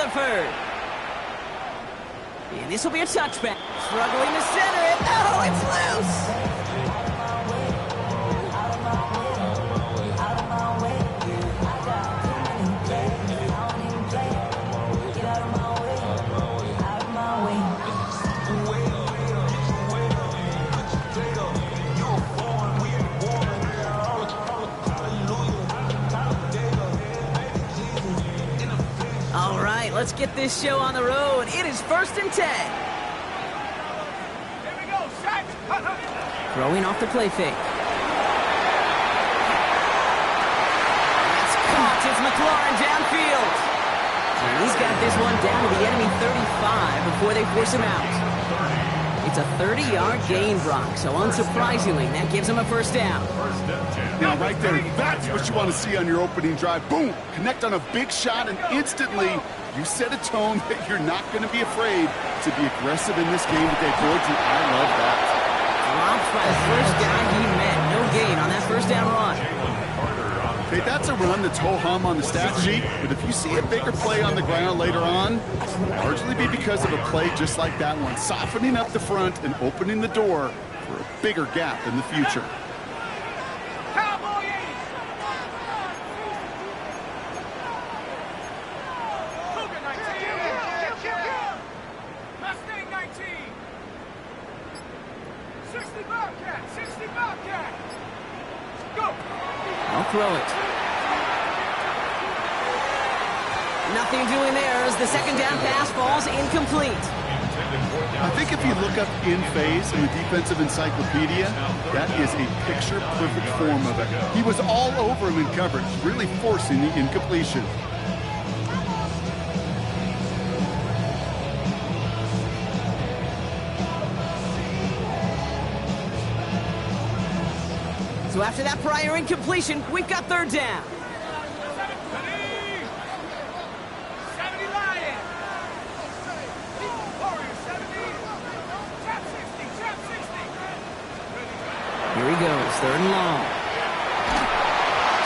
Rutherford. And this will be a touchback. Struggling to center it. Oh, it's loose. Let's get this show on the road. It is 1st and 10. Here we go, set. Throwing off the play fake. That's caught. It's McLaurin downfield. And he's got this one down to the enemy 35 before they force him out. It's a 30-yard gain, Brock. So unsurprisingly, that gives him a first down. Now, right there, that's what you want to see on your opening drive. Boom! Connect on a big shot, and instantly you set a tone that you're not going to be afraid to be aggressive in this game today, boys, and I love that. Dropped by the first guy he met. No gain on that first down run. Okay, that's a run that's ho-hum on the stat sheet, but if you see a bigger play on the ground later on, it'll largely be because of a play just like that one, softening up the front and opening the door for a bigger gap in the future. Throw it. Nothing doing there as the second down pass falls incomplete. I think if you look up in phase in the defensive encyclopedia, that is a picture-perfect form of it. He was all over him in coverage, really forcing the incompletion. So after that prior incompletion, we've got third down. 70 Lions. Warriors 70. Trap 60. Trap 60. Here he goes, third and long.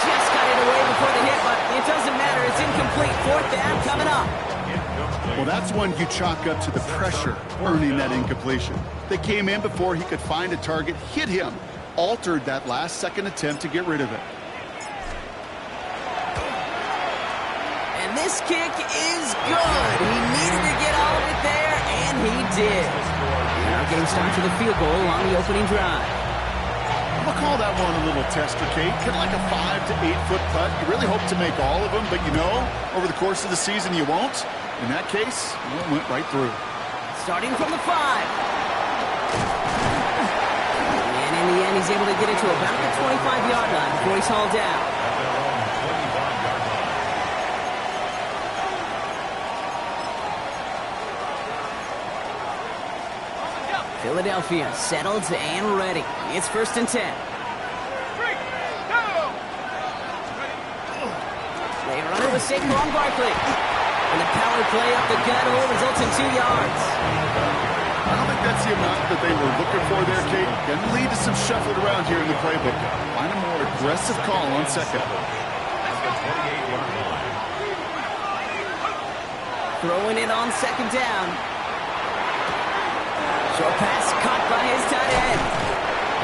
Just got it away before the hit, but it doesn't matter. It's incomplete. Fourth down coming up. Well, that's one you chalk up to the pressure earning that incompletion. They came in before he could find a target, hit him, altered that last-second attempt to get rid of it. And this kick is good. He needed to get all of it there, and he did. Now getting started for the field goal on the opening drive. I'll call that one a little tester, Kate. Kind of like a 5 to 8 foot putt. You really hope to make all of them, but you know, over the course of the season, you won't. In that case, it went right through. Starting from the 5. In the end, he's able to get it to about the 25-yard line before he's hauled down. Philadelphia settled and ready. It's 1st and 10. They run it with Saquon Barkley. And the power play up the gut hole results in 2 yards. I don't think that's the amount that they were looking for there, Kate. Going to lead to some shuffled around here in the playbook. Find a more aggressive call on second. Throwing it on second down. Short pass caught by his tight end.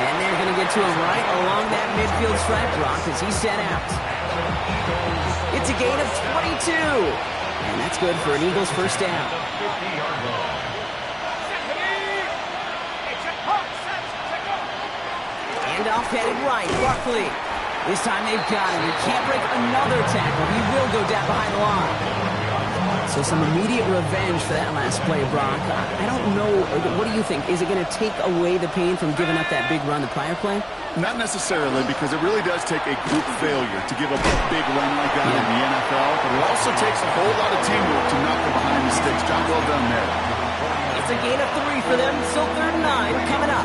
And they're going to get to him right along that midfield stripe, Brock, as he's set out. It's a gain of 22. And that's good for an Eagles first down. Handoff headed right, Barkley. This time they've got him. He can't break another tackle. He will go down behind the line. So some immediate revenge for that last play, Brock. I don't know. What do you think? Is it going to take away the pain from giving up that big run the prior play? Not necessarily, because it really does take a group failure to give up a big run like that in the NFL. But it also takes a whole lot of teamwork to knock it behind the sticks. Job well done there. It's a gain of 3 for them. So 3rd and 9 coming up.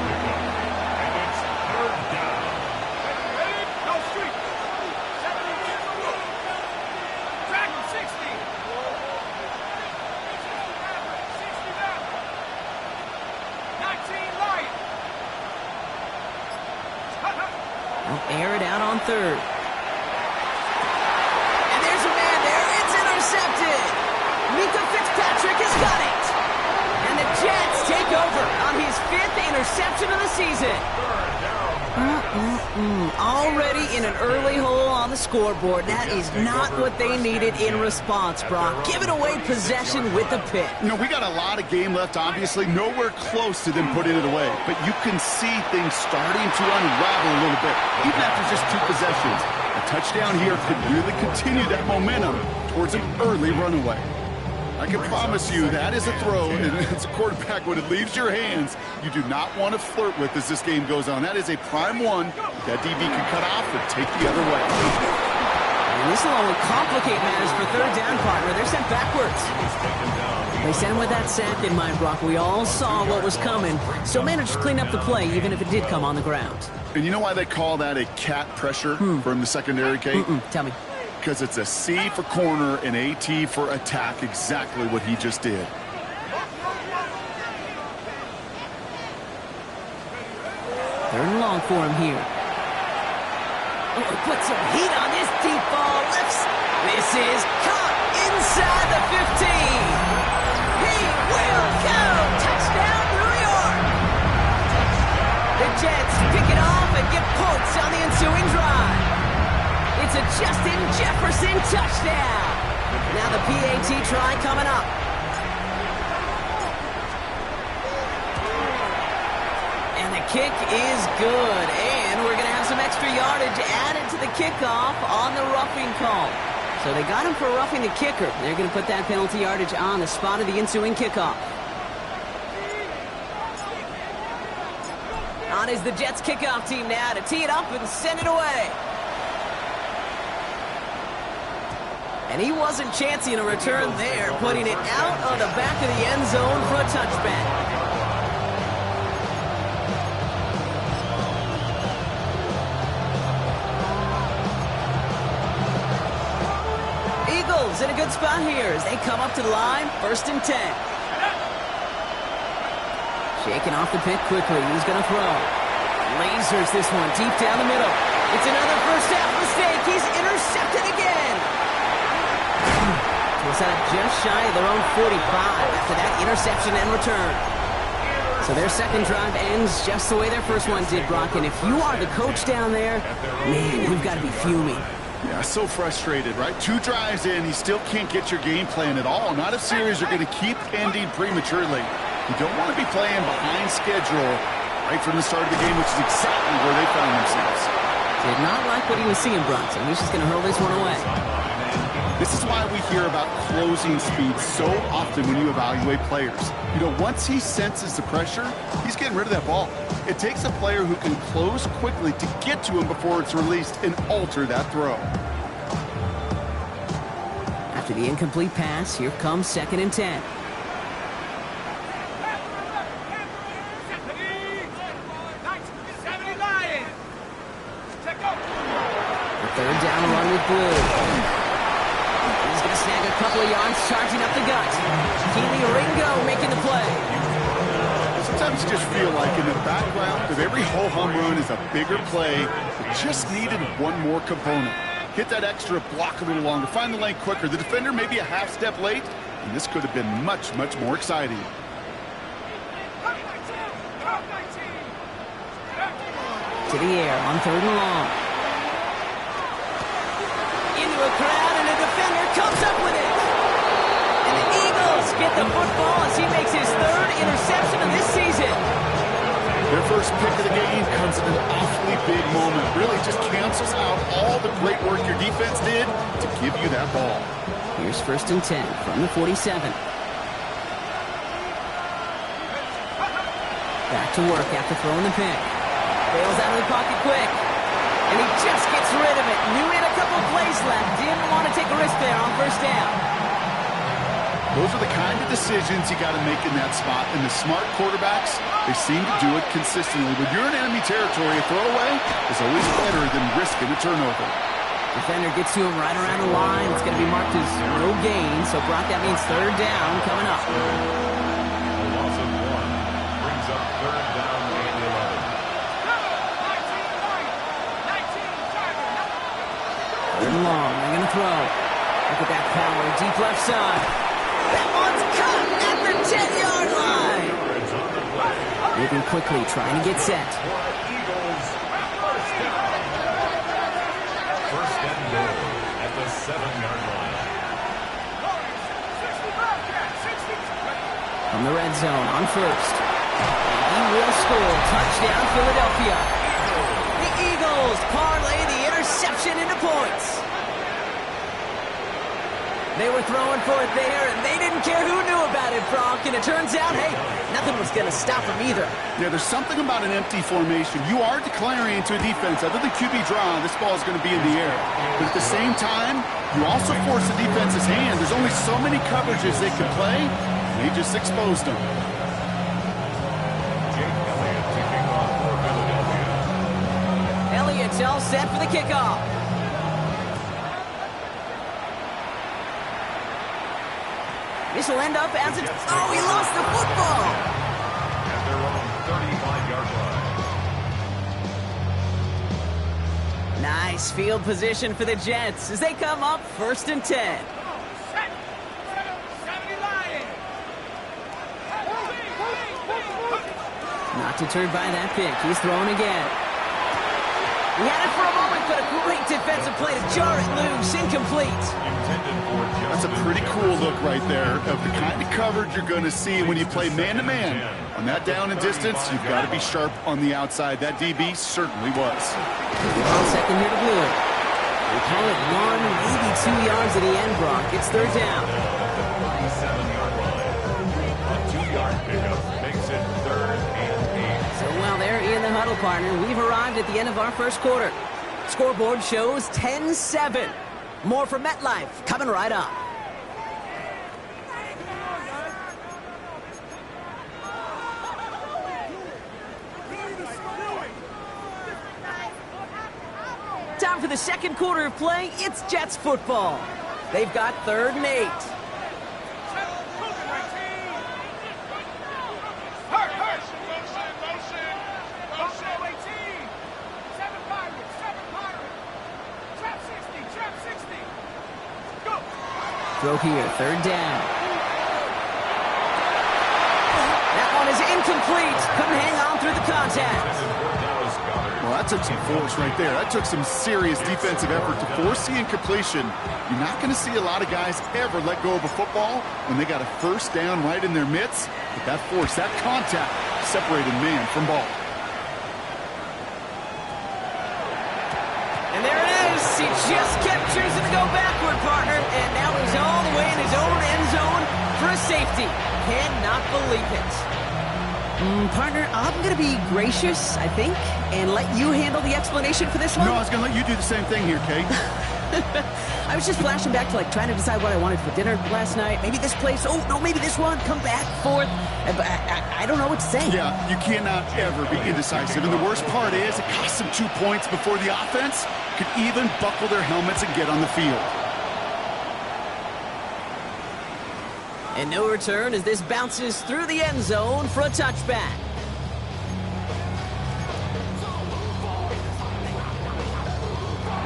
Air it out on 3rd. And there's a man there. It's intercepted. Mika interception of the season. Already in an early hole on the scoreboard. That is not what they needed in response, Brock. Giving away possession with the pick. You know, we got a lot of game left, obviously. Nowhere close to them putting it away. But you can see things starting to unravel a little bit, even after just 2 possessions. A touchdown here could really continue that momentum towards an early runaway. I can promise you that is a throw, and as a quarterback, when it leaves your hands, you do not want to flirt with as this game goes on. That is a prime one that DB can cut off and take the other way. And this will only complicate matters for third down, partner. They're sent backwards. They sent him with that sack in mind, Brock. We all saw what was coming, so managed to clean up the play, even if it did come on the ground. And you know why they call that a cat pressure from the secondary, Kate? Tell me. Because it's a C for corner and a T for attack, exactly what he just did. Third and long for him here. Oh, put some heat on this deep ball. This is caught inside the 15. He will go. Touchdown, New York. The Jets pick it off and get points on the ensuing drive. It's a Justin Jefferson touchdown. Now the PAT try coming up. And the kick is good. And we're going to have some extra yardage added to the kickoff on the roughing call. So they got him for roughing the kicker. They're going to put that penalty yardage on the spot of the ensuing kickoff. On is the Jets kickoff team now to tee it up and send it away. And he wasn't chancing a return there, putting it out on the back of the end zone for a touchback. Eagles in a good spot here as they come up to the line, 1st and 10. Shaking off the pick quickly. He's going to throw. Lasers this one deep down the middle. It's another first half mistake. He's intercepted again. Was that just shy of their own 45 after that interception and return. So their second drive ends just the way their first one did, Brock. And if you are the coach down there, man, you've got to be fuming. Yeah, so frustrated, right? 2 drives in, he still can't get your game plan at all. Not if series are going to keep ending prematurely. You don't want to be playing behind schedule right from the start of the game, which is exactly where they found themselves. Did not like what he was seeing, Brock, so he's just going to hurl this one away. This is why we hear about closing speed so often when you evaluate players. You know, once he senses the pressure, he's getting rid of that ball. It takes a player who can close quickly to get to him before it's released and alter that throw. After the incomplete pass, here comes 2nd and 10. The third down run with Blue. He's going to snag a couple of yards, charging up the gut. Keely Ringo making the play. Sometimes you just feel like in the background of every ho-hum run is a bigger play that just needed one more component. Hit that extra block a little longer, find the lane quicker. The defender may be a half step late, and this could have been much, much more exciting. To the air on 3rd and long. Into a crowd, and a defender comes up with it. And the Eagles get the football as he makes his 3rd interception of this season. Their first pick of the game comes at an awfully big moment. Really just cancels out all the great work your defense did to give you that ball. Here's 1st and 10 from the 47. Back to work after throwing the pick. Bails out of the pocket quick. And he just gets rid of it. Knew he had a couple plays left. Didn't want to take a risk there on 1st down. Those are the kind of decisions you got to make in that spot. And the smart quarterbacks, they seem to do it consistently. When you're in enemy territory, a throwaway is always better than risking a turnover. Defender gets to him right around the line. It's going to be marked as no gain. So, Brock, that means 3rd down coming up. A loss of 1 brings up 3rd down and 11. 3rd and long. They're going to throw. Look at that power. Deep left side. That one's caught at the 10-yard line. Moving quickly, trying to get set. Eagles, first down. First and goal at the 7-yard line. From the red zone on first. And he will score. Touchdown, Philadelphia. The Eagles parlay the interception into points. They were throwing for it there, and they didn't care who knew about it, Bronk. And it turns out, hey, nothing was going to stop them either. Yeah, there's something about an empty formation. You are declaring into a defense. Other than QB draw, this ball is going to be in the air. But at the same time, you also force the defense's hand. There's only so many coverages they can play. They just exposed them. Jake Elliott to kick off for Philadelphia. Elliott's all set for the kickoff. This will end up as it's... Oh, he lost the football! At their own 35-yard line. Nice field position for the Jets as they come up 1st and 10. Not deterred by that pick. He's throwing again. He had it for a moment, but a great defensive play to jar it loose. Incomplete. That's a pretty cool look right there of the kind of coverage you're going to see when you play man-to-man. On that down and distance, you've got to be sharp on the outside. That DB certainly was. On second here to Blue. We call it 1, maybe 2 yards at the end, Brock. It's 3rd down. 37-yard line. A 2-yard pickup makes it 3rd and 8. So while they're in the huddle, partner, we've arrived at the end of our first quarter. Scoreboard shows 10-7. More from MetLife coming right up. Time for the second quarter of play. It's Jets football. They've got 3rd and 8. Throw here, 3rd down. That one is incomplete. Couldn't hang on through the contact. Well, that took some force right there. That took some serious defensive effort to force the incompletion. You're not going to see a lot of guys ever let go of a football when they got a 1st down right in their midst. But that force, that contact, separated man from ball. And there it is. He just kept choosing to go backward, partner. And now he's all the way in his own end zone for a safety. Cannot believe it. Partner, I'm going to be gracious, I think, and let you handle the explanation for this one. No, I was going to let you do the same thing here, Kate. I was just flashing back to, trying to decide what I wanted for dinner last night. Maybe this place. Oh, no, maybe this one. Come back, forth. I don't know what to say. Yeah, you cannot ever be indecisive. And the worst part is it cost them 2 points before the offense could even buckle their helmets and get on the field. And no return as this bounces through the end zone for a touchback.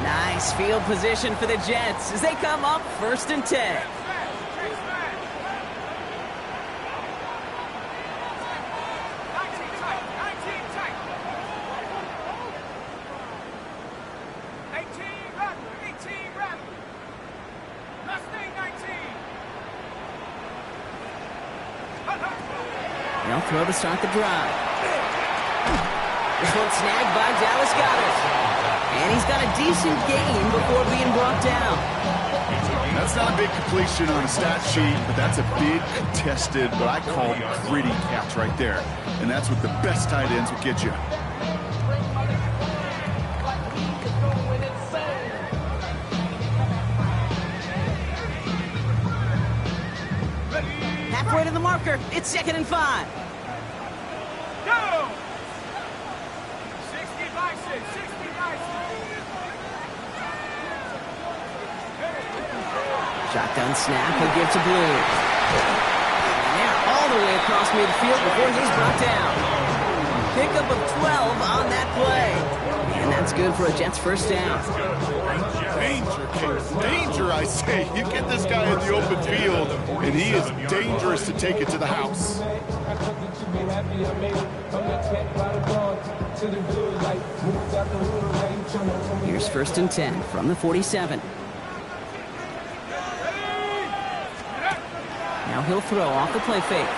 Nice field position for the Jets as they come up 1st and 10. They'll throw to start the drive. This one snagged by Dallas Goedert. And he's got a decent gain before being brought down. That's not a big completion on a stat sheet, but that's a big contested, what I call gritty catch right there. And that's what the best tight ends will get you. Halfway to the marker. It's 2nd and 5. Go! 60 by 6, 60 by 6. Shotgun snap, he'll give to Blue. And they're all the way across midfield before he's brought down. Pickup of 12 on that play. And that's good for a Jets 1st down. Danger, Case. Danger, I say. You get this guy in the open field, and he is dangerous to take it to the house. Here's 1st and 10 from the 47. Now he'll throw off the play fake.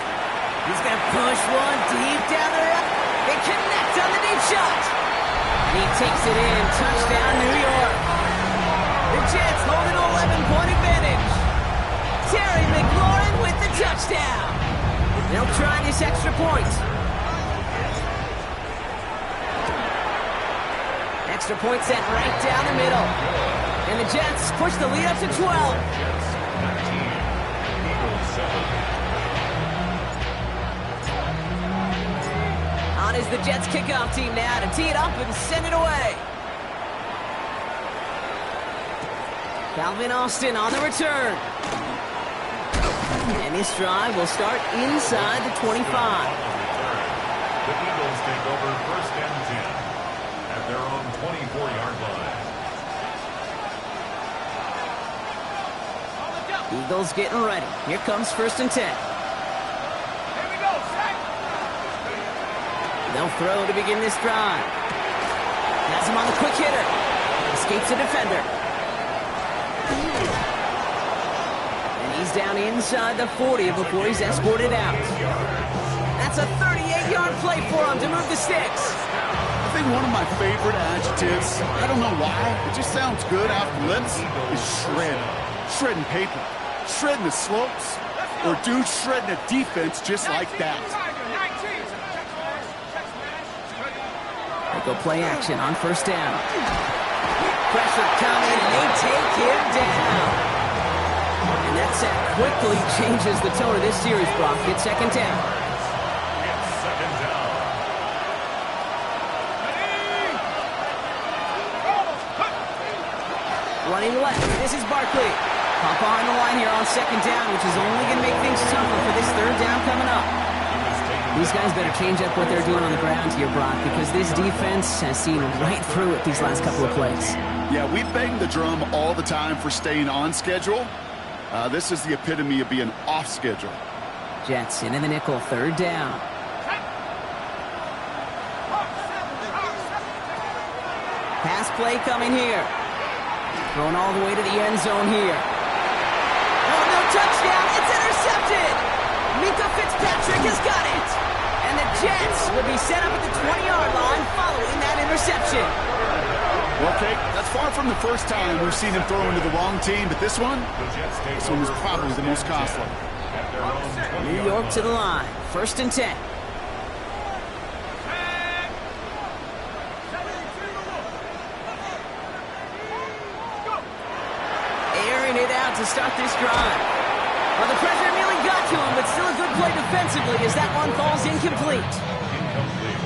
He's going to push one deep down the right. They connect on the deep shot. And he takes it in. Touchdown, New York. The Jets hold an 11-point advantage. Terry McLaurin with the touchdown. They'll try this extra point. Extra point sent right down the middle. And the Jets push the lead up to 12. Jets 19, Eagles 7. On is the Jets kickoff team now to tee it up and send it away. Calvin Austin on the return. And this drive will start inside the 25. The Eagles take over 1st and 10 at their own 24-yard line. Eagles getting ready. Here comes 1st and 10. Here we go, set. They'll throw to begin this drive. Has him on the quick hitter. Escapes a defender. And he's down inside the 40 before he's escorted out. That's a 38-yard play for him to move the sticks. I think one of my favorite adjectives, I don't know why, it just sounds good off the lips, is shred. Shredding paper. Shredding the slopes. Or dude shredding a defense just like that. They go play action on 1st down. Pressure coming, and they take him down. And that sack quickly changes the tone of this series, Brock. It's 2nd down. It's 2nd down. Running left, this is Barkley. Pop behind the line here on 2nd down, which is only going to make things tougher for this 3rd down coming up. These guys better change up what they're doing on the ground here, Brock, because this defense has seen right through it these last couple of plays. Yeah, we bang the drum all the time for staying on schedule. This is the epitome of being off schedule. Jets into the nickel, 3rd down. Pass play coming here. Thrown all the way to the end zone here. Oh, no touchdown. It's intercepted. Mika Fitzpatrick has got it. And the Jets will be set up at the 20-yard line following that interception. Okay, that's far from the first time we've seen him throw into the wrong team, but this one was probably the most costly. New York to the line. 1st and 10. Airing it out to start this drive. Well, the pressure nearly got to him, but still a good play defensively as that one falls incomplete.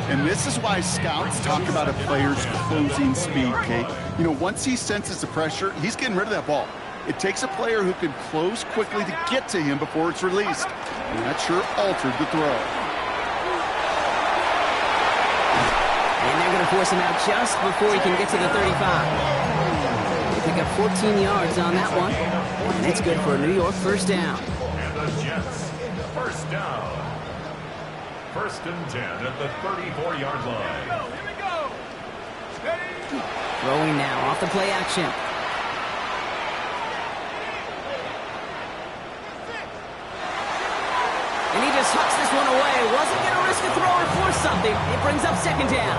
And this is why scouts talk about a player's closing speed, Kate. You know, once he senses the pressure, he's getting rid of that ball. It takes a player who can close quickly to get to him before it's released. And that sure altered the throw. And they're going to force him out just before he can get to the 35. They pick up 14 yards on that one. And it's good for a New York 1st down. And the Jets, 1st down. 1st and 10 at the 34-yard line. Here we go. Steady. Throwing now off the play action. And he just hucks this one away. Wasn't going to risk a throw or force something. It brings up 2nd down.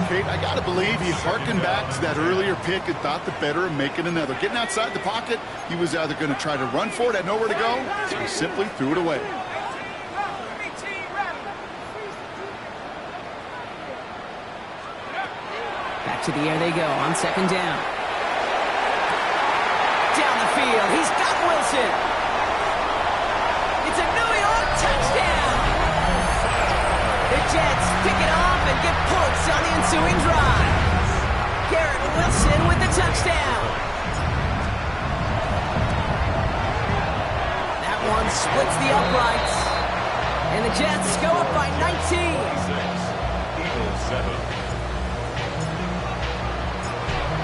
Kate, I got to believe he hearkened back to that earlier pick and thought the better of making another. Getting outside the pocket, he was either going to try to run for it, had nowhere to go, so he simply threw it away. Back to the air they go on 2nd down. Down the field, he's got Wilson. It's a New York touchdown. The Jets pick it off and get points on the ensuing drive. Garrett Wilson with the touchdown. That one splits the uprights. And the Jets go up by 19. Eagles 7.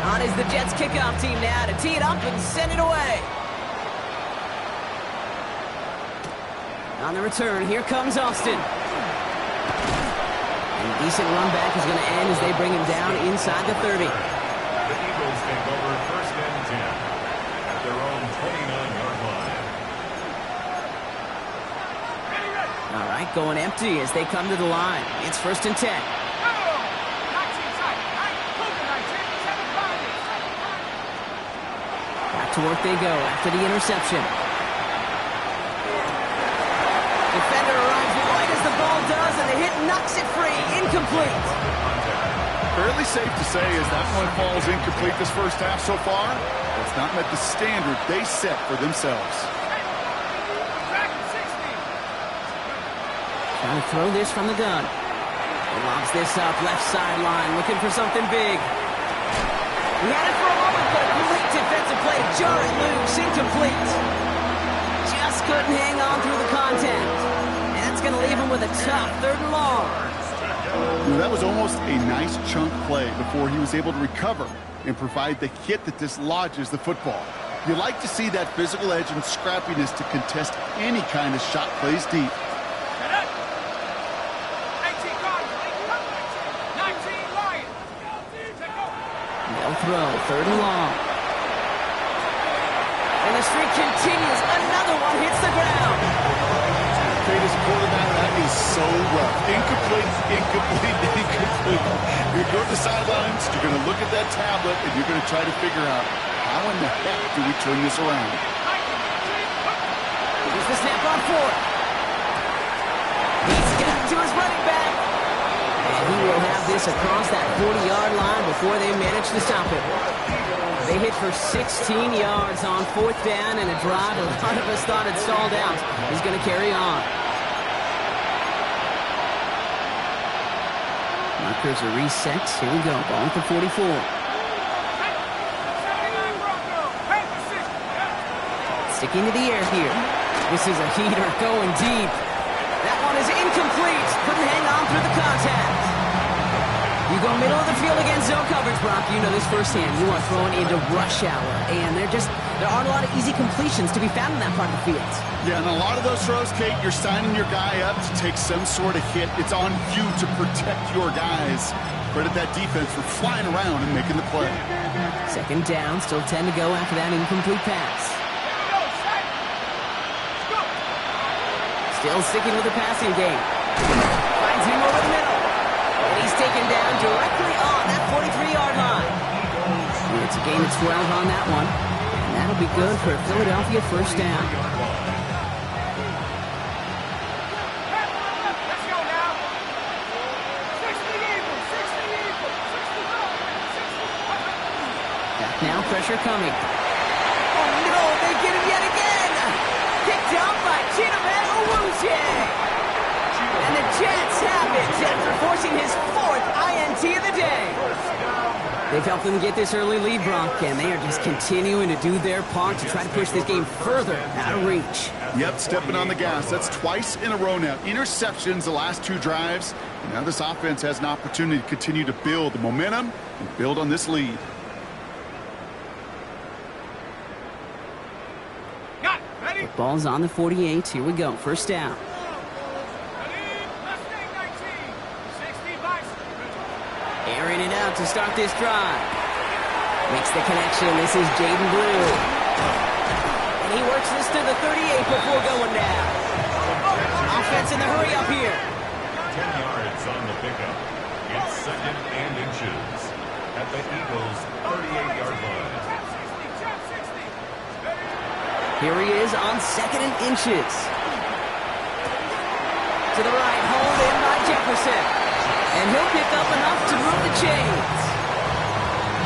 On is the Jets kickoff team now to tee it up and send it away. On the return, here comes Austin. And a decent run back is going to end as they bring him down inside the 30. The Eagles take over first and 10 at their own 29-yard line. All right, going empty as they come to the line. It's first and 10. Back to work they go after the interception. Defender arrives right as the ball does, and the hit knocks it free. Incomplete. Fairly safe to say as that one falls incomplete this first half so far. It's not met the standard they set for themselves. Trying to throw this from the gun. He lobs this up left sideline, looking for something big. He had it for a moment, but a great defensive play. Jar it loose, incomplete. Just couldn't hang on through the contact. And that's going to leave him with a tough 3rd and long. That was almost a nice chunk play before he was able to recover and provide the hit that dislodges the football. You like to see that physical edge and scrappiness to contest any kind of shot plays deep. They'll throw 3rd and long. And the streak continues. Another one hits the ground. This quarterback, that is so rough. Incomplete, incomplete, incomplete. You're going to the sidelines, you're going to look at that tablet, and you're going to try to figure out how in the heck do we turn this around. Here's the snap on 4th. He's got to his running back. And he will have this across that 40-yard line before they manage to stop it. They hit for 16 yards on 4th down, and a drive a lot of us thought had stalled out is going to carry on. Markers are reset. Here we go. Ball at the 44. Sticking to the air here. This is a heater going deep. That one is incomplete. Couldn't hang on through the contact. You go middle of the field against zone coverage, Brock. You know this firsthand. You are thrown into rush hour, and there aren't a lot of easy completions to be found in that part of the field. Yeah, and a lot of those throws, Kate, you're signing your guy up to take some sort of hit. It's on you to protect your guys. Credit that defense for flying around and making the play. 2nd down, still 10 to go after that incomplete pass. Still sticking with the passing game. Finds him over the middle. And he's taken down directly on that 43-yard line. And it's a gain of 12 on that one. And that'll be good for a Philadelphia first down. Let's go now. 60 Eagles, 60 Eagles, 60. Back now, pressure coming. Oh no, they get him yet again. Picked up by Chidobe Awuzie. And the Jets have it after forcing his 4th INT of the day. They've helped them get this early lead, Brock, and they are just continuing to do their part to try to push this game further out of reach. Yep, stepping on the gas. That's twice in a row now. Interceptions the last 2 drives. And now this offense has an opportunity to continue to build the momentum and build on this lead. Got it. Ready? Ball's on the 48. Here we go. First down. Airing it out to start this drive. Makes the connection. This is Jaden Blue. And he works this to the 38 before going down. Offense in the hurry up here. 10 yards on the pickup. It's 2nd and inches at the Eagles' 38-yard line. Here he is on 2nd and inches. To the right, hold in by Jefferson. And he'll pick up enough to move the chains.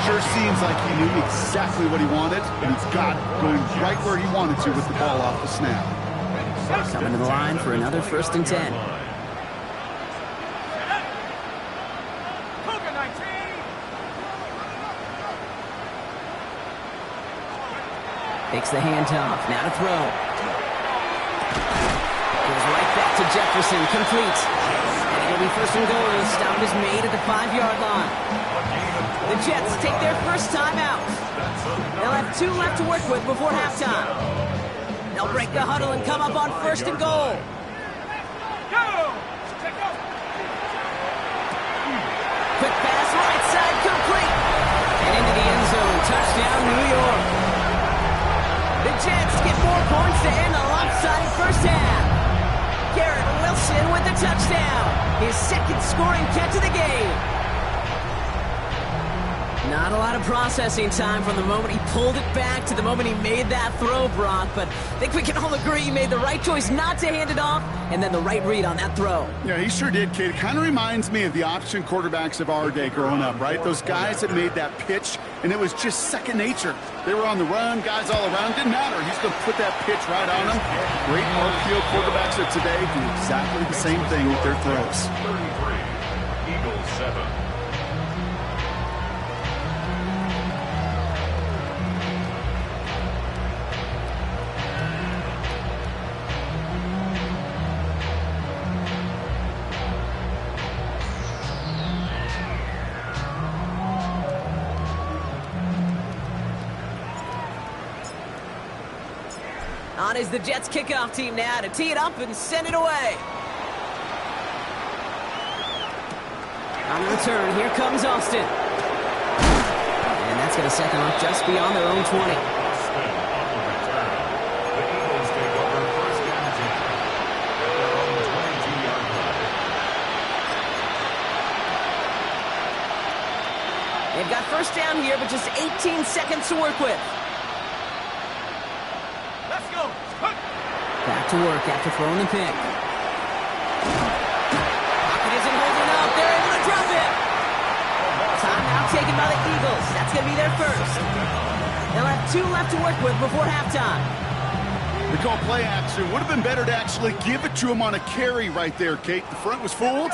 Sure seems like he knew exactly what he wanted, and he's got it going right where he wanted to with the ball off the snap. Coming to the line for another 1st and 10. Takes the handoff. Now to throw. Goes right back to Jefferson. Complete. And it'll be 1st and goal. Stop is made at the 5-yard line. The Jets take their first time out. They'll have 2 left to work with before halftime. They'll break the huddle and come up on 1st and goal. Quick pass, right side, complete. And into the end zone. Touchdown, New York. The Jets get 4 points to end a lopsided first half. Garrett Wilson with the touchdown. His 2nd scoring catch of the game. Not a lot of processing time from the moment he pulled it back to the moment he made that throw, Brock. But I think we can all agree he made the right choice not to hand it off, and then the right read on that throw. Yeah, he sure did, kid. It kind of reminds me of the option quarterbacks of our day growing up, right? Those guys that made that pitch, and it was just second nature. They were on the run, guys all around. Didn't matter. He's going to put that pitch right on them. Great RPO quarterbacks of today do exactly the same thing with their throws. 33, Eagles 7. On is the Jets kickoff team now to tee it up and send it away. On the return, here comes Austin. And that's going to set them up just beyond their own 20. Austin on the return. The Eagles take over 1st and 10 at their own 22-yard line. They've got first down here, but just 18 seconds to work with. Back to work after throwing the pick. Pocket isn't holding up. They're able to drop it. Timeout taken by the Eagles. That's going to be their first. They'll have 2 left to work with before halftime. They call play action. Would have been better to actually give it to him on a carry right there, Kate. The front was fooled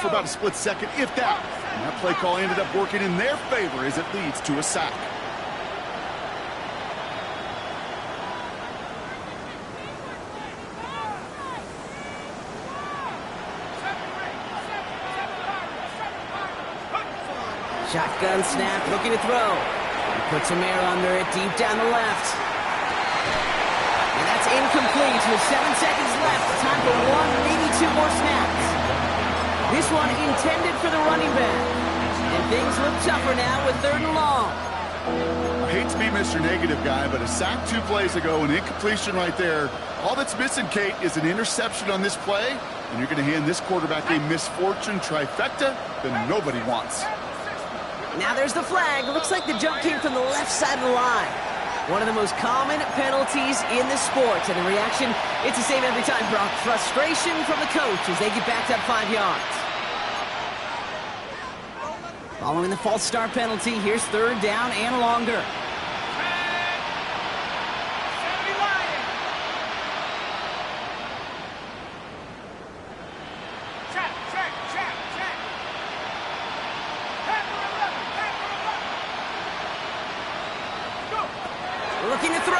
for about a split second, if that. And that play call ended up working in their favor as it leads to a sack. Shotgun snap, looking to throw. He puts some air under it, deep down the left. And that's incomplete with 7 seconds left. Time for 1, maybe 2 more snaps. This one intended for the running back. And things look tougher now with 3rd and long. I hate to be Mr. Negative guy, but a sack 2 plays ago, an incompletion right there. All that's missing, Kate, is an interception on this play, and you're going to hand this quarterback a misfortune trifecta that nobody wants. Now there's the flag. Looks like the jump came from the left side of the line. One of the most common penalties in the sport. And the reaction, it's the same every time, Brock. Frustration from the coach as they get backed up 5 yards. Following the false start penalty, here's 3rd down and longer. Looking to throw.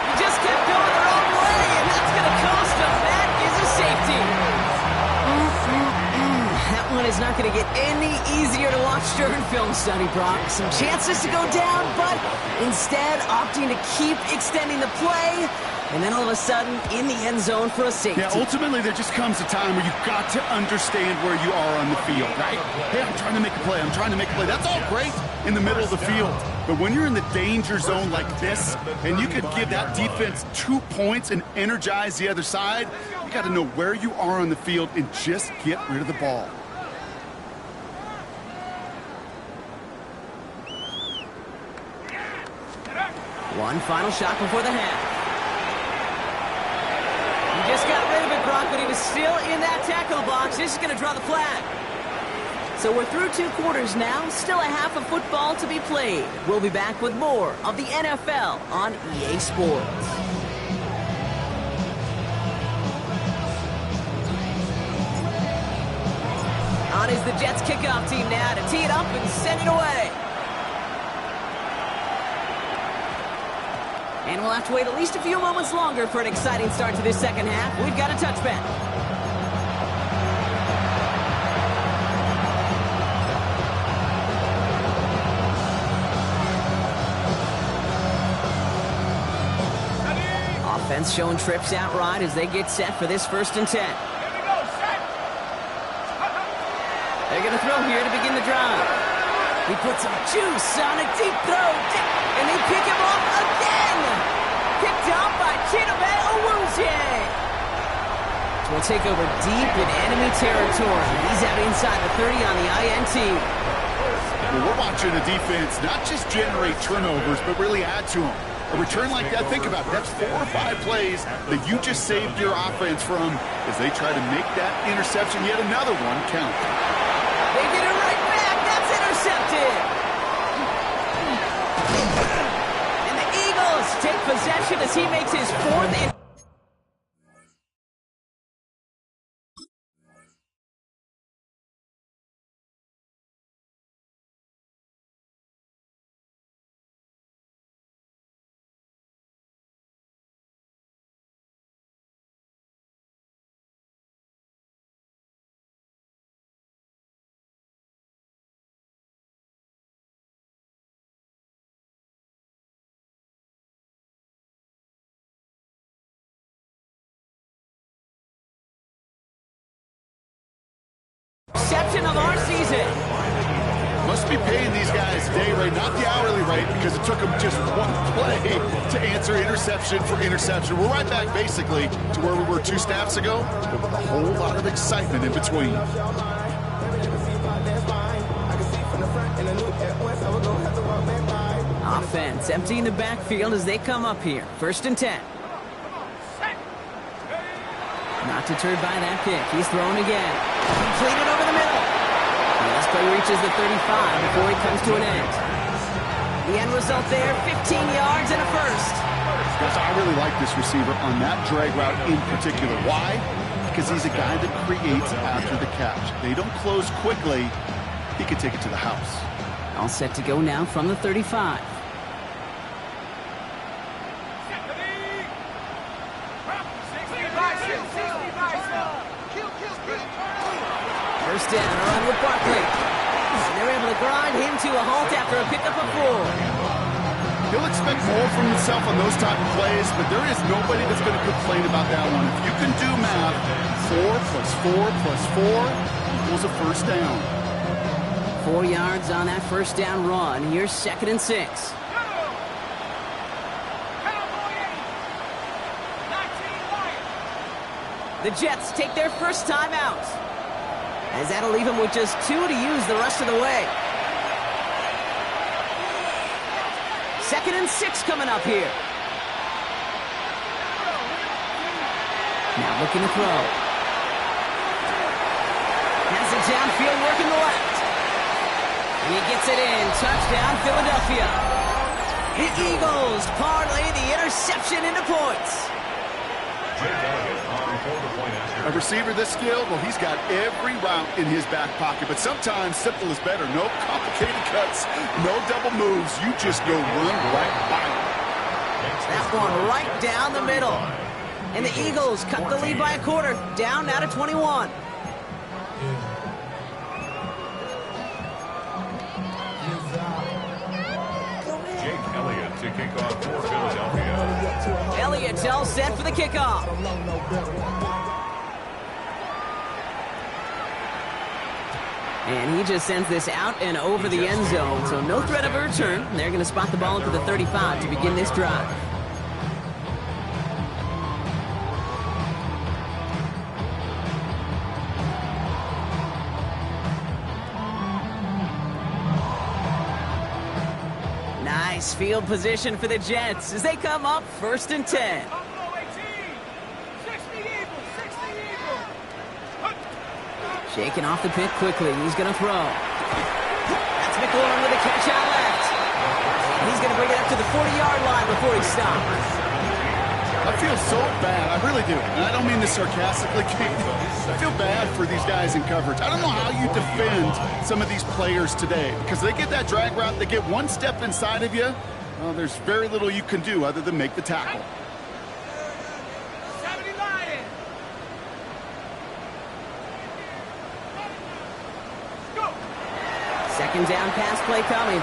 He just kept going the wrong way, and that's going to cost him. That is a safety. That one is not going to get any easier to watch during film study, Brock. Some chances to go down, but instead opting to keep extending the play. And then all of a sudden, in the end zone for a safety. Yeah, ultimately, there just comes a time where you've got to understand where you are on the field, right? Hey, I'm trying to make a play. I'm trying to make a play. That's all great in the middle of the field. But when you're in the danger zone like this, and you could give that defense 2 points and energize the other side, you got to know where you are on the field and just get rid of the ball. One final shot before the half. He just got rid of it, Brock, but he was still in that tackle box. This is going to draw the flag. So we're through 2 quarters now. Still a half of football to be played. We'll be back with more of the NFL on EA Sports. On is the Jets kickoff team now to tee it up and send it away. And we'll have to wait at least a few moments longer for an exciting start to this second half. We've got a touchback. Defense showing trips out right as they get set for this 1st and 10. Here we go, set. They're going to throw here to begin the drive. He puts some juice on a deep throw, and they pick him off again. Picked off by Chidobe Awuzie. Will take over deep in enemy territory. He's out inside the 30 on the INT. Well, we're watching a defense not just generate turnovers, but really add to them. A return like that, think about it, that's 4 or 5 plays that you just saved your offense from as they try to make that interception, yet another one, count. They get it right back. That's intercepted. And the Eagles take possession as he makes his 4th. Interception of our season. Must be paying these guys day rate, not the hourly rate, because it took them just one play to answer interception for interception. We're right back basically to where we were 2 snaps ago, but with a whole lot of excitement in between. Offense emptying the backfield as they come up here. 1st and 10. Not deterred by that pick. He's thrown again. Completed over the middle. And this play reaches the 35 before he comes to an end. The end result there, 15 yards and a 1st. Guys, I really like this receiver on that drag route in particular. Why? Because he's a guy that creates after the catch. They don't close quickly. He can take it to the house. All set to go now from the 35. First down, a run with Barkley. And they're able to grind him to a halt after a pickup of 4. He'll expect more from himself on those type of plays, but there is nobody that's going to complain about that one. If you can do math, 4 plus 4 plus 4 equals a 1st down. 4 yards on that 1st down run. Here's 2nd and 6. The Jets take their 1st time out, as that'll leave them with just 2 to use the rest of the way. 2nd and 6 coming up here. Now looking to throw. Has it downfield, working the left. And he gets it in. Touchdown, Philadelphia. The Eagles parlay the interception into points. A receiver this skilled, well, he's got every route in his back pocket, but sometimes simple is better. No complicated cuts, no double moves. You just go run right by him. That one right down the middle. And the Eagles cut the lead by a quarter, down now to 21. Jake Elliott to kick off for Philadelphia. Elliott's all set for the kickoff. And he just sends this out and over the end zone, so no threat of a return. They're going to spot the ball up to the 35 to begin this drive. Nice field position for the Jets as they come up 1st and 10. Shaking off the pick quickly. He's going to throw. That's McLaurin with a catch out left. He's going to bring it up to the 40-yard line before he stops. I feel so bad. I really do. And I don't mean this sarcastically. I feel bad for these guys in coverage. I don't know how you defend some of these players today because they get that drag route, they get one step inside of you. Well, there's very little you can do other than make the tackle. Second down pass play coming.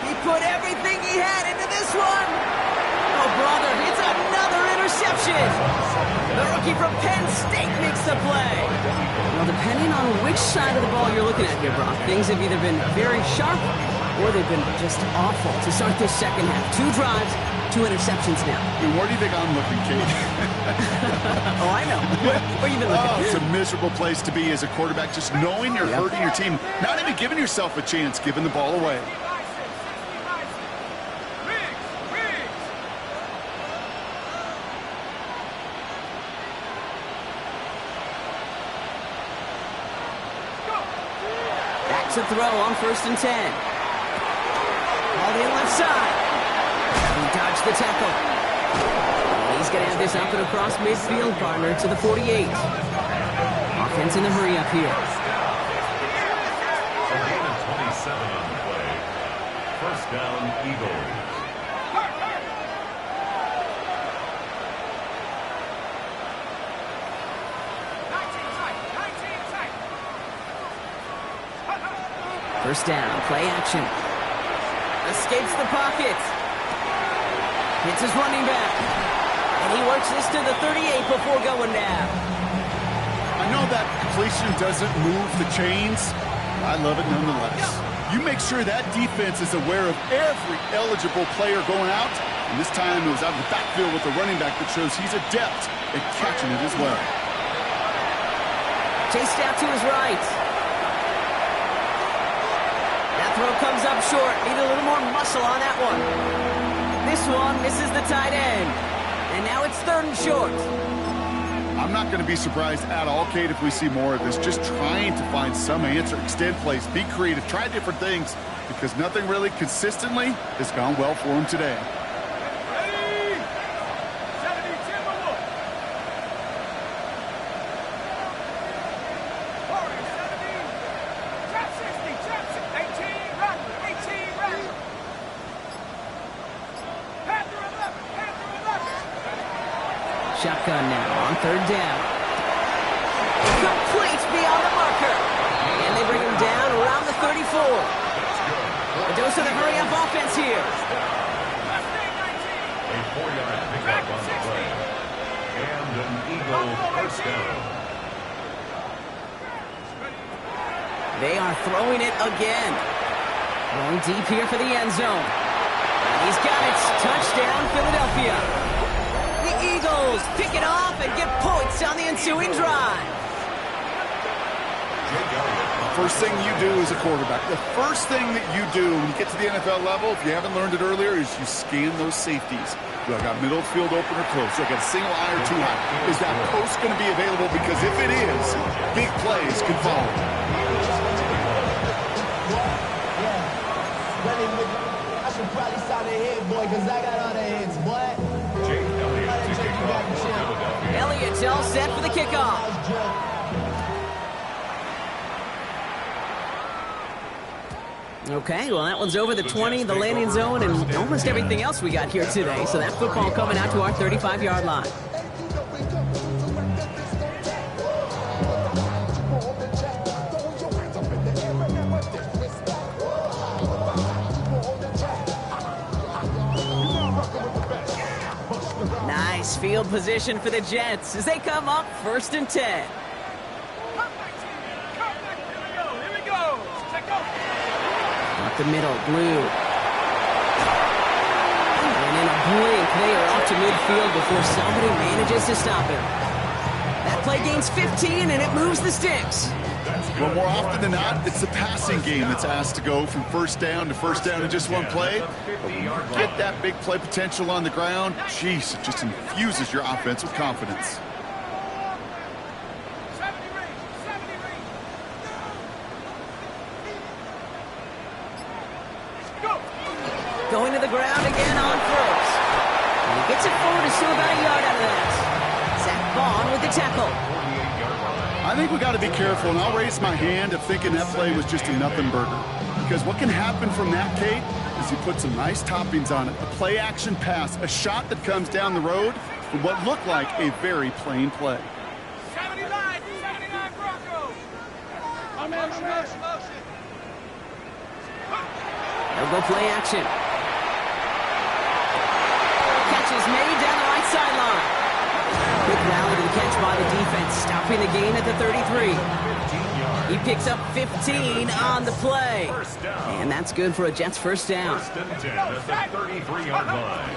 He put everything he had into this one. Oh, brother, it's another interception. interception. The rookie from Penn State makes the play. Well, depending on which side of the ball you're looking at here, Brock, things have either been very sharp or they've been just awful to start this second half. 2 drives, 2 interceptions now. And where do you think I'm looking, Kate? Oh, I know. Where you been looking? Oh, it's a miserable place to be as a quarterback, just knowing you're hurting your team, not even giving yourself a chance, giving the ball away. Back to throw on 1st and 10. All in left side. He dodged the tackle. And he's going to have this up and across midfield, partner, to the 48. Offense in the hurry up here. A gain of 27 on the play. 1st down, Eagles. First down, play action. Escapes the pocket. Hits his running back. And he works this to the 38 before going down. I know that completion doesn't move the chains. I love it nonetheless. You make sure that defense is aware of every eligible player going out. And this time it was out of the backfield with the running back that shows he's adept at catching it as well. Chased out to his right. That throw comes up short. Need a little more muscle on that one. This one misses the tight end. And now it's 3rd and short. I'm not going to be surprised at all, Kate, if we see more of this. Just trying to find some answer, extend plays, be creative, try different things, because nothing really consistently has gone well for him today. Ready? 70, Timber, look. 40, 70. Trap 60, trap 60. 18, run. 18, run. Panther 11, Panther 11. Shotgun now on 3rd down. Complete beyond the marker. And they bring him down around the 34. A dose of the hurry-up offense here. A 4-yard pickup on the play. And an Eagle 1st down. They are throwing it again. Going deep here for the end zone. And he's got it. Touchdown, Philadelphia. The Eagles pick it off and get points on the ensuing drive. First thing you do as a quarterback, the first thing that you do when you get to the NFL level, if you haven't learned it earlier, is you scan those safeties. Do I got middle field open or close? Do I got a single eye or 2 high? Is that post going to be available? Because if it is, big plays can follow. I should probably sign a hit, boy, because I got all the hits, boy. Jake Elliott to kick off for Philadelphia. Elliott's all set for the kickoff. Okay, well, that one's over the 20, the landing zone, and almost everything else we got here today. So that football coming out to our 35-yard line. Nice field position for the Jets as they come up 1st and 10. Here we go. Check out. Up the middle, Blue. And in a blink, they are off to midfield before somebody manages to stop him. That play gains 15, and it moves the sticks. Well, more often than not, it's the passing game that's asked to go from 1st down to 1st down in just one play. But when you get that big play potential on the ground, geez, it just infuses your offense with confidence. 70 range. 70 range. Go. Going to the ground again on 1st. And he gets it forward to still about a yard out of that. Zach Vaughn with the tackle. I think we got to be careful, and I'll raise my hand of thinking that play was just a nothing burger. Because what can happen from that, Kate, is you put some nice toppings on it. A play-action pass, a shot that comes down the road from what looked like a very plain play. 79 Broncos. Motion. They'll go play action. Catch is made down the right sideline. keeping the gain at the 33. He picks up 15 on the play. And that's good for a Jets first down. First and 10 at the 33-yard line.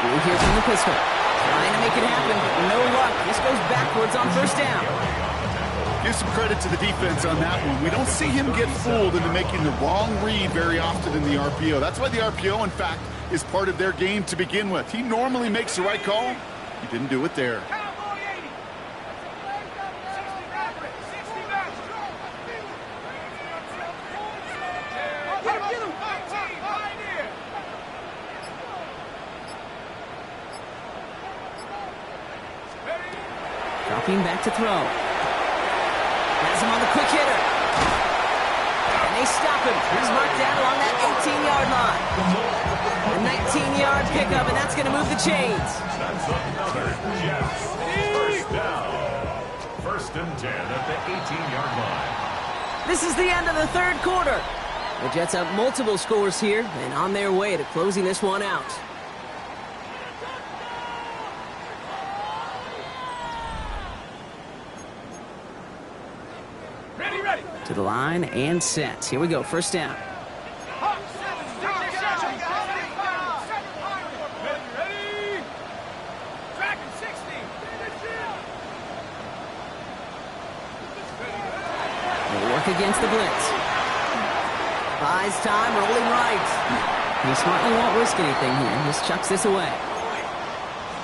We'll hear from the pistol. Trying to make it happen. No luck. This goes backwards on first down. Give some credit to the defense on that one. We don't see him get fooled into making the wrong read very often in the RPO. That's why the RPO, in fact, is part of their game to begin with. He normally makes the right call. He didn't do it there. Cowboy 80. 60 back. 60 back. Get him. 19, right here. Dropping back to throw. Has him on the quick hitter. And they stop him. He's marked down along that 18-yard line. A 19-yard pickup, and that's going to move the chains. That's another Jets first down. First and 10 at the 18-yard line. This is the end of the third quarter. The Jets have multiple scores here and on their way to closing this one out. Ready. To the line and set. Here we go, first down. Ready. Tracking 60. They work against the blitz. Buys time, rolling right. He smartly won't risk anything here. Just chucks this away.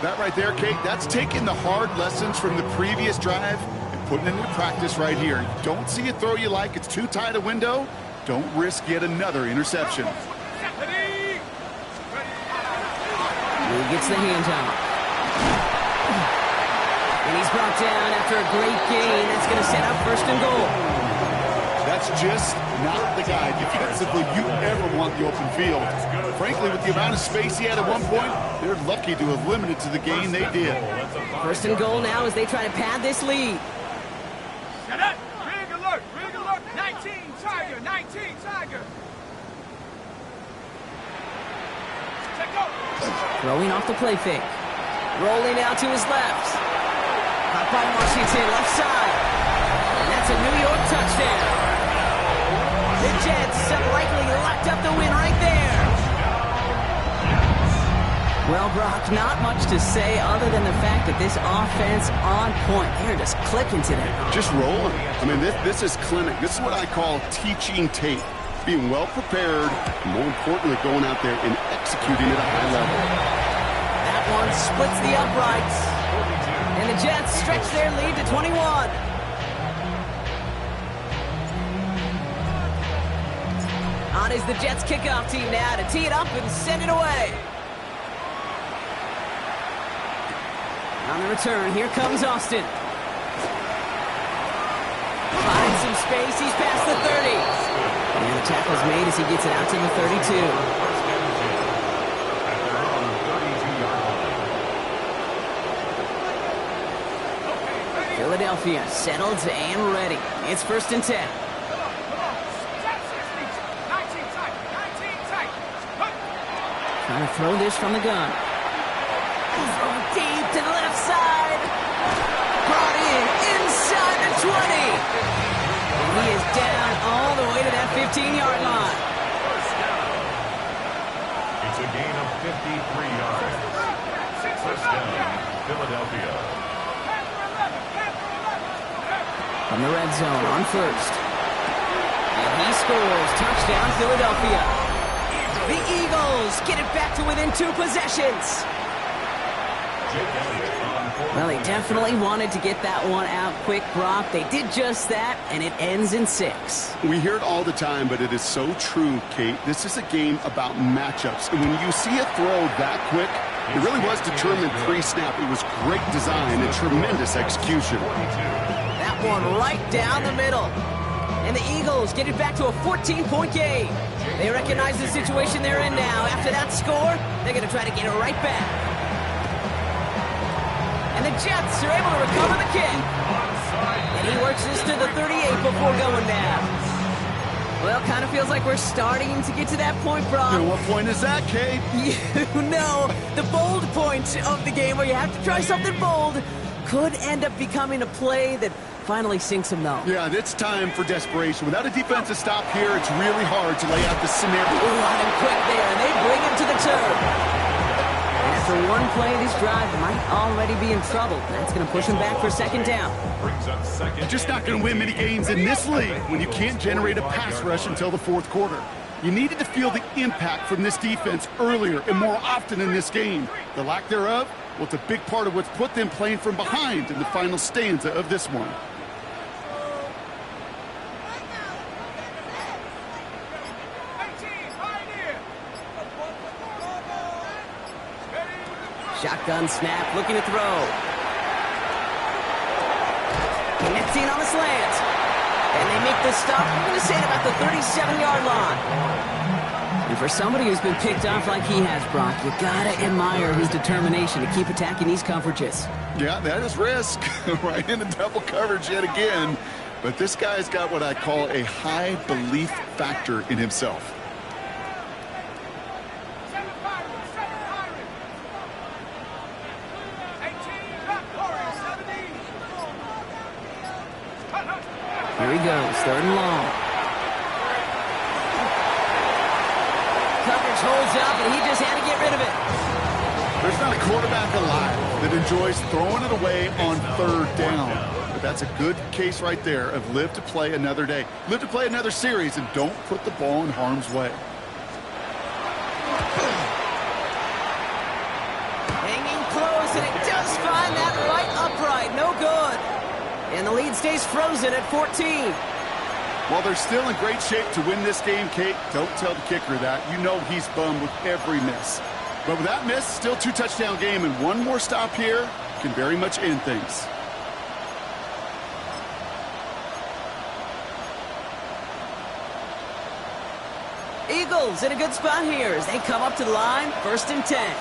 That right there, Kate, that's taking the hard lessons from the previous drive and putting it into practice right here. You don't see a throw you like, it's too tight a window. Don't risk yet another interception. Ready. He gets the hand off. And he's brought down after a great gain. That's going to set up first and goal. That's just not the guy defensively you ever want the open field. Frankly, with the amount of space he had at one point, they're lucky to have limited to the gain they did. First and goal now as they try to pad this lead. Get up. Rig alert. 19 Tiger. Check go. Throwing off the play fake. Rolling out to his left. Caught by Washington, left side. And that's a New York touchdown. The Jets have likely locked up the win right there. Well, Brock, not much to say other than the fact that this offense on point. They're just clicking today. Just rolling. I mean, this is clinic. This is what I call teaching tape. Being well prepared, and more importantly, going out there and executing at a high level. That one splits the uprights. And the Jets stretch their lead to 21. On is the Jets kickoff team now to tee it up and send it away. On the return, here comes Austin. Finds some space, he's past the 30. And the tackle's made as he gets it out to the 32. Philadelphia settled and ready. It's first and 10. Trying to throw this from the gun. Throwing deep to the left side. Brought inside the 20. And he is down all the way to that 15-yard line. It's a gain of 53 yards. First down, Philadelphia. From the red zone on first. And he scores. Touchdown, Philadelphia. The Eagles get it back to within 2 possessions. Well, they definitely wanted to get that one out quick, Brock. They did just that, and it ends in 6. We hear it all the time, but it is so true, Kate. This is a game about matchups. And when you see a throw that quick, it really was determined pre-snap. It was great design and tremendous execution. That one right down the middle. And the Eagles get it back to a 14-point game. They recognize the situation they're in now. After that score, they're going to try to get it right back. And the Jets are able to recover the kick. And he works this to the 38 before going down. Well, kind of feels like we're starting to get to that point, Brock. And what point is that, Kate? You know, the bold point of the game where you have to try something bold. could end up becoming a play that finally sinks him, though. Yeah, it's time for desperation. Without a defensive stop here, it's really hard to lay out the scenario. Ooh, on him quick there, and they bring him to the turf. And after one play, this drive might already be in trouble. That's going to push him back for second down. Brings up second. You're just not going to win many games in this league when you can't generate a pass rush until the fourth quarter. You needed to feel the impact from this defense earlier and more often in this game. The lack thereof, well, it's a big part of what's put them playing from behind in the final stanza of this one. Shotgun snap, looking to throw. Connecting on the slant. And they make this stop, I'm going to say, at about the 37-yard line. And for somebody who's been picked off like he has, Brock, you got to admire his determination to keep attacking these coverages. Yeah, that is risk. Right into double coverage yet again. But this guy's got what I call a high belief factor in himself. Here he goes, third and long. Coverage holds up, and he just had to get rid of it. There's not a quarterback alive that enjoys throwing it away on third down. But that's a good case right there of live to play another day. Live to play another series, and don't put the ball in harm's way. Hanging close, and it does find that right upright. No good. And the lead stays frozen at 14. While they're still in great shape to win this game, Kate, don't tell the kicker that. You know he's bummed with every miss. But with that miss, still 2-touchdown game, and one more stop here can very much end things. Eagles in a good spot here as they come up to the line, 1st and 10.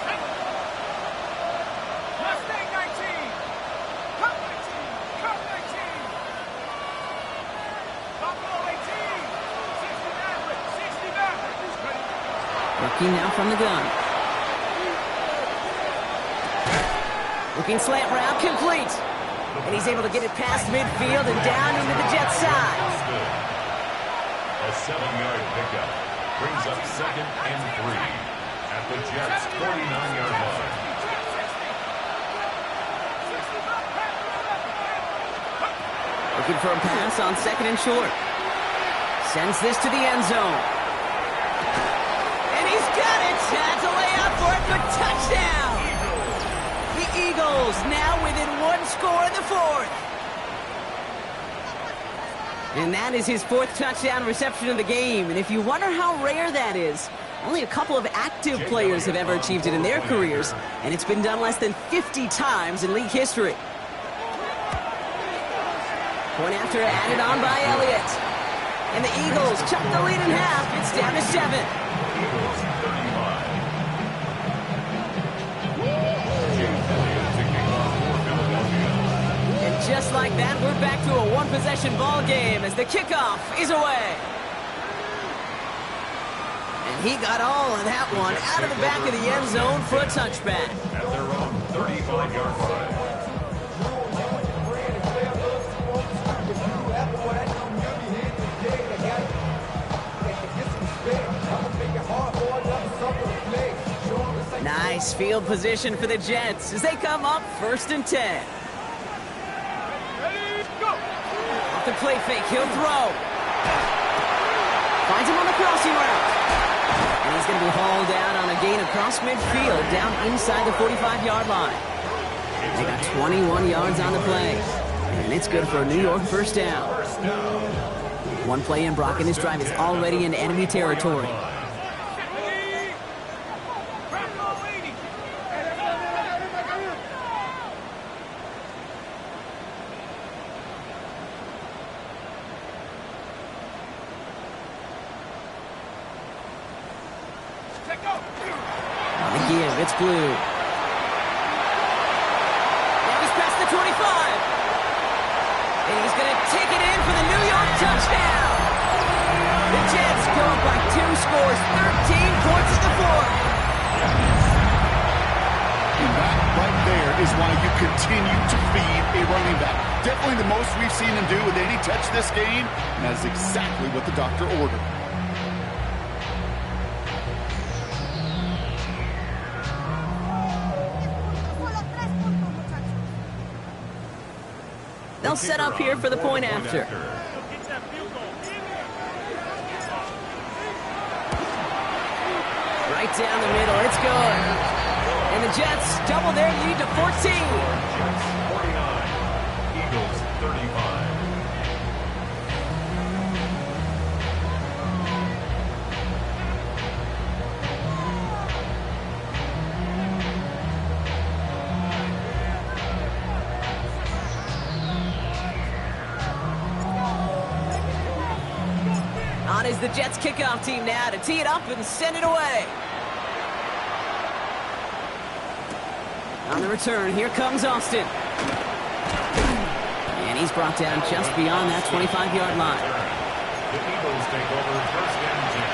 Looking now from the gun. Looking slant route, complete. And he's able to get it past midfield and down into the Jets side. A 7-yard pickup brings up 2nd and 3 at the Jets' 49-yard line. Looking for a pass on 2nd and short. Sends this to the end zone. And he's got it. Has a way out for a good touchdown. The Eagles now within one score in the 4th. And that is his 4th touchdown reception of the game. And if you wonder how rare that is, only a couple of active players have ever achieved it in their careers, and it's been done less than 50 times in league history. Point after added on by Elliott. And the Eagles chuck the lead in half. It's down to 7. Eagles 35. And just like that, we're back to a one-possession ball game as the kickoff is away. And he got all of that one out of the back of the end zone for a touchback. At their own 35-yard line. Nice field position for the Jets as they come up 1st and 10. Off the play fake, he'll throw. Finds him on the crossing route. And he's going to be hauled out on a gain across midfield down inside the 45-yard line. They got 21 yards on the play. And it's good for a New York first down. One play in, Brock, and this drive is already in enemy territory. Again, it's blue. Now he's past the 25. And he's going to take it in for the New York touchdown. The Jets go up by 2 scores, 13 points in the 4th. And that right there is why you continue to feed a running back. Definitely the most we've seen him do with any touch this game, and that is exactly what the doctor ordered. They'll set up here for the point after. Right down the middle, it's good. And the Jets double their lead to 14. Jets 49, Eagles 35. On is the Jets kickoff team now to tee it up and send it away. On the return, here comes Austin. And he's brought down just beyond that 25-yard line. The Eagles take over first and 10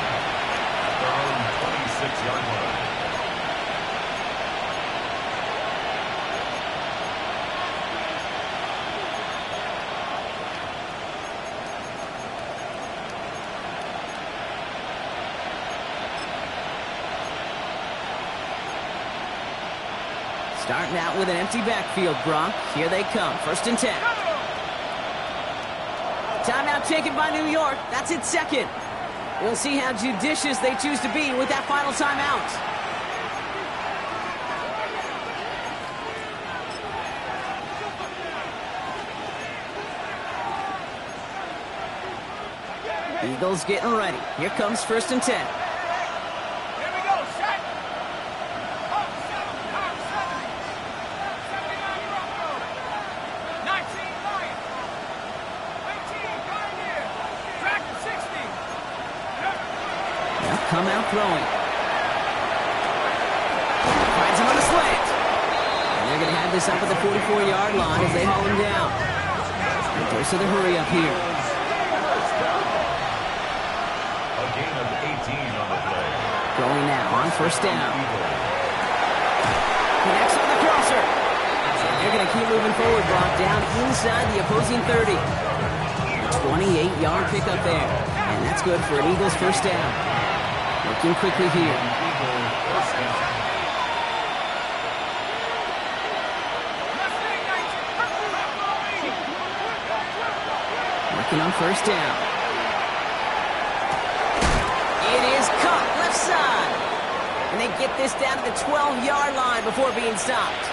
at their own 26-yard line. Starting out with an empty backfield, Brock. Here they come, first and 10. Timeout taken by New York. That's its second. We'll see how judicious they choose to be with that final timeout. Eagles getting ready. Here comes first and 10. Here we go, set. Up, 79 Bronco. 19 Lions. 18 Pioneer. Track to 60. They'll come out throwing. Finds him on the slant. And they're going to have this up at the 44-yard line as they haul him down. A dose of the hurry up here. A gain of 18 on the play. Going now on first down. Connects on the crosser. They're going to keep moving forward, brought down inside the opposing 30. 28-yard pickup there. And that's good for an Eagles first down. Working quickly here. Working on first down. It is caught left side. And they get this down to the 12-yard line before being stopped.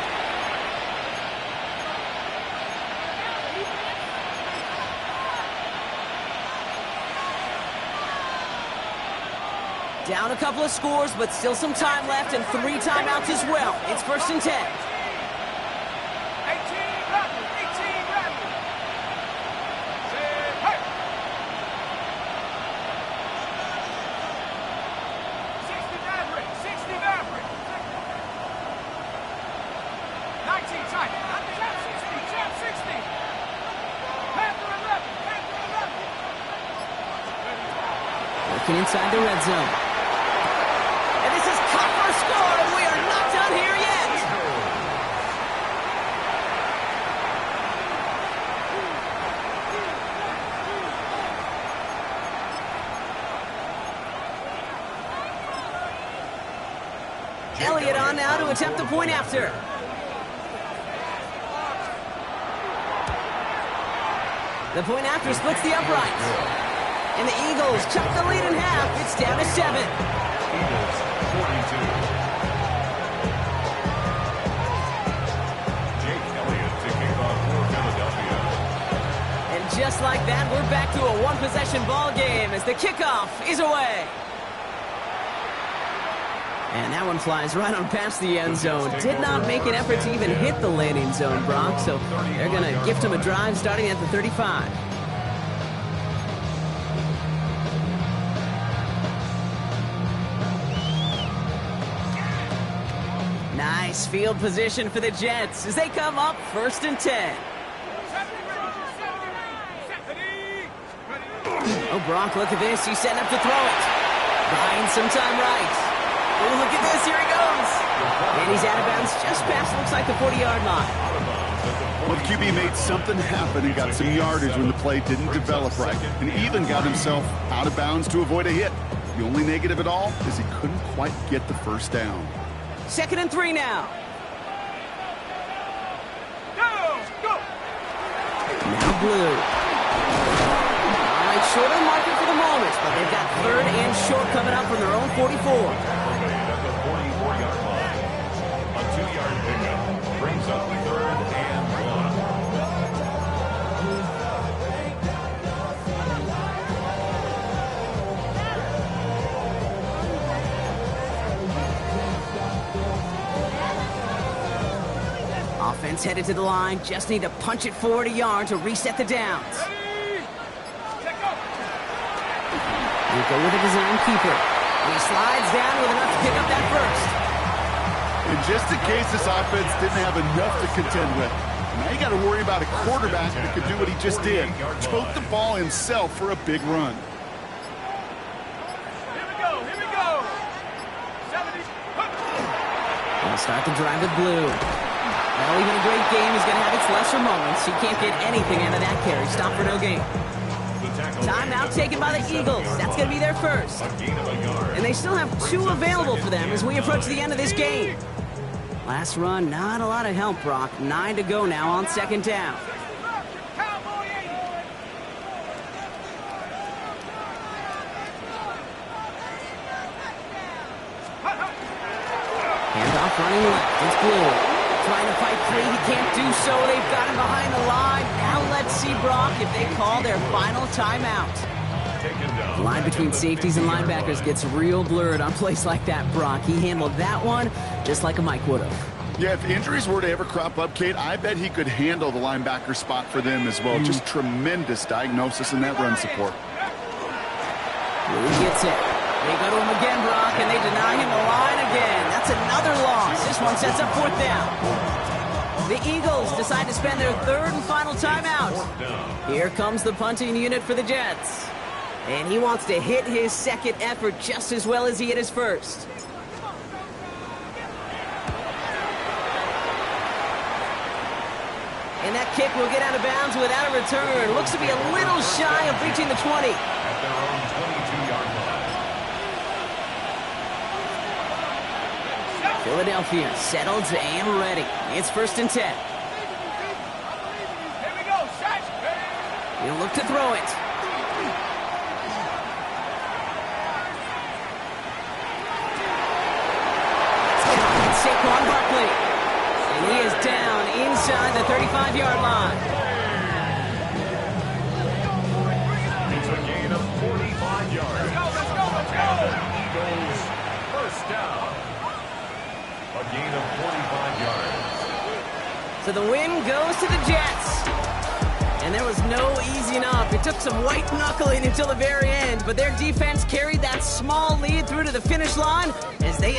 Down a couple of scores, but still some time left and 3 timeouts as well. It's first and 10. 18 Raptor. 18 Raptor. Hey. 60 Maverick. 60 Maverick. 19 tight. Jab 60. Jab 60. Panther 11. Panther 11. Working inside the red zone. And this is caught for a score, and we are not done here yet. Elliott on now to attempt the point after. The point after splits the uprights. And the Eagles chop the lead in half. It's down to 7. Eagles 42. Jake Elliott to kick off for Philadelphia. And just like that, we're back to a one-possession ball game as the kickoff is away. And that one flies right on past the end zone. Did not make an effort to even hit the landing zone, Brock. So they're going to gift him a drive starting at the 35. Nice field position for the Jets as they come up first and 10. Oh, Brock, look at this. He's setting up to throw it. Buying some time right. Oh, look at this. Here he goes. And he's out of bounds just past, looks like, the 40-yard line. Well, the QB made something happen and got some yardage when the play didn't develop right, and even got himself out of bounds to avoid a hit. The only negative at all is he couldn't quite get the first down. 2nd and 3 now. Go! Now Blue. All right, short on marker for the moment, but they've got 3rd and short coming up from their own 44. At the 44-yard line. A 2-yard pickup brings up 3rd and 1. Offense headed to the line. Just need to punch it forward a yard to reset the downs. Ready? Check up. We go with a design keeper. And he slides down with enough to pick up that first. And just in case this offense didn't have enough to contend with, now you got to worry about a quarterback that could do what he just did. Tote the ball himself for a big run. Here we go. 70. We'll start the drive with Blue. Well, even a great game is going to have its lesser moments. You can't get anything out of that carry. Stop for no gain. Timeout taken by the Eagles. That's going to be their first. And they still have 2 available for them as we approach the end of this game. Last run, not a lot of help, Brock. 9 to go now on 2nd down. Cowboy 80. Handoff running left. It's Blue. Trying to fight free. He can't do so. They've got him behind the line. Now let's see, Brock, if they call their final timeout. The line between safeties and linebackers gets real blurred on plays like that, Brock. He handled that one just like a Mike would have. Yeah, if injuries were to ever crop up, Kate, I bet he could handle the linebacker spot for them as well. Just tremendous diagnosis in that run support. Blue gets it. They go to him again, Brock, and they deny him the line again. That's another loss. This one sets up 4th down. The Eagles decide to spend their 3rd and final timeout. Here comes the punting unit for the Jets. And he wants to hit his 2nd effort just as well as he hit his 1st. And that kick will get out of bounds without a return. Looks to be a little shy of reaching the 20. At their own 22-yard line. Philadelphia settled and ready. It's 1st and 10. Here we go. Set. He'll look to throw it. It's Saquon Barkley. And he is down inside the 35-yard line. It's a gain of 45 yards. Let's go. Eagles first down. A gain of 45 yards. So the win goes to the Jets. And there was no easing up. It took some white knuckling until the very end, but their defense carried that small lead through to the finish line as they